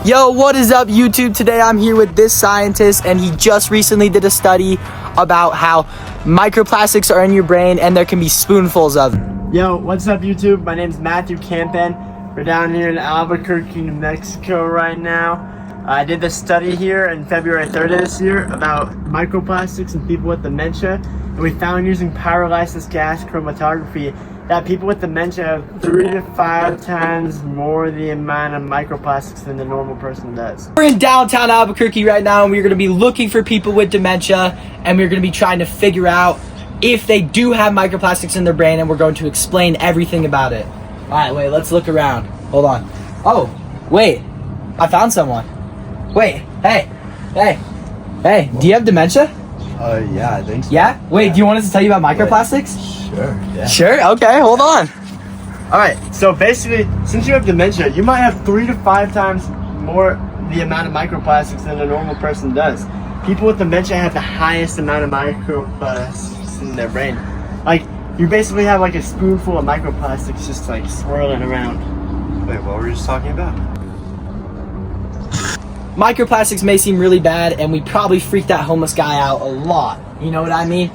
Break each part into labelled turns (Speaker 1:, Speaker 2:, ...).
Speaker 1: Yo, what is up, YouTube? Today I'm here with this scientist, and he just recently did a study about how microplastics are in your brain and there can be spoonfuls of them.
Speaker 2: Yo, what's up, YouTube? My name's Matthew Campen. We're down here in Albuquerque, New Mexico right now. I did this study here in February 3rd of this year about microplastics in people with dementia, and we found using pyrolysis gas chromatography that people with dementia have 3 to 5 times more the amount of microplastics than the normal person does.
Speaker 1: We're in downtown Albuquerque right now, and we're going to be looking for people with dementia, and we're going to be trying to figure out if they do have microplastics in their brain, and we're going to explain everything about it. All right, wait, let's look around. Hold on. Oh, wait, I found someone. Wait, hey, do you have dementia?
Speaker 3: Yeah, I think so.
Speaker 1: Yeah? Wait, do you want us to tell you about microplastics?
Speaker 3: Sure, yeah.
Speaker 1: Sure, okay, hold on.
Speaker 2: Alright, so basically, since you have dementia, you might have 3 to 5 times more the amount of microplastics than a normal person does. People with dementia have the highest amount of microplastics in their brain. Like, you basically have like a spoonful of microplastics just like swirling around.
Speaker 3: Wait, what were we just talking about?
Speaker 1: Microplastics may seem really bad, and we probably freaked that homeless guy out a lot. You know what I mean?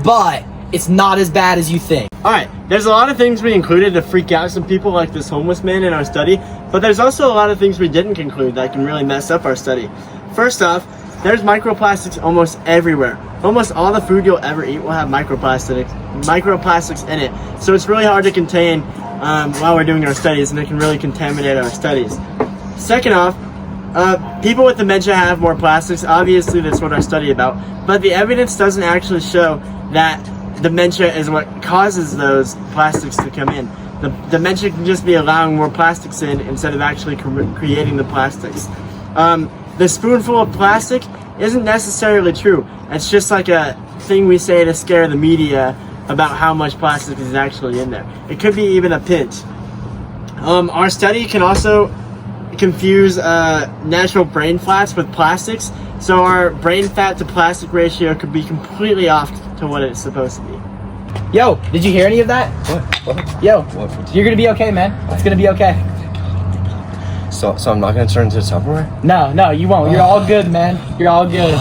Speaker 1: But it's not as bad as you think.
Speaker 2: Alright, there's a lot of things we included to freak out some people like this homeless man in our study, but there's also a lot of things we didn't conclude that can really mess up our study. First off, there's microplastics almost everywhere. Almost all the food you'll ever eat will have microplastics in it. So it's really hard to contain while we're doing our studies, and it can really contaminate our studies. Second off, people with dementia have more plastics. Obviously, that's what our study about. But the evidence doesn't actually show that dementia is what causes those plastics to come in. The dementia can just be allowing more plastics in instead of actually creating the plastics. The spoonful of plastic isn't necessarily true. It's just like a thing we say to scare the media about how much plastic is actually in there. It could be even a pinch. Our study can also confuse natural brain fats with plastics, so our brain fat to plastic ratio could be completely off to what it's supposed to be.
Speaker 1: Yo, did you hear any of that?
Speaker 3: What?
Speaker 1: Yo,
Speaker 3: What?
Speaker 1: you're gonna be okay, man. It's gonna be okay.
Speaker 3: So I'm not gonna turn into Tupperware?
Speaker 1: No, you won't. You're all good, man. You're all good.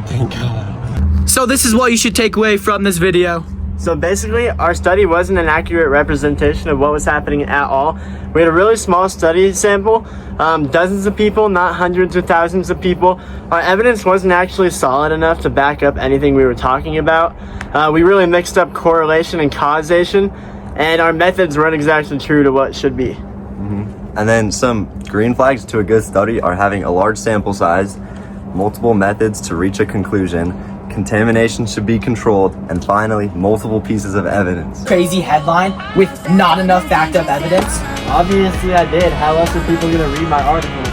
Speaker 3: Thank God.
Speaker 1: So this is what you should take away from this video.
Speaker 2: So basically, our study wasn't an accurate representation of what was happening at all. We had a really small study sample, dozens of people, not hundreds or thousands of people. Our evidence wasn't actually solid enough to back up anything we were talking about. We really mixed up correlation and causation, and our methods weren't exactly true to what should be.
Speaker 4: And then some green flags to a good study are having a large sample size, multiple methods to reach a conclusion, contamination should be controlled, and finally, multiple pieces of evidence.
Speaker 1: Crazy headline with not enough backed up evidence.
Speaker 2: Obviously I did. How else are people gonna read my articles?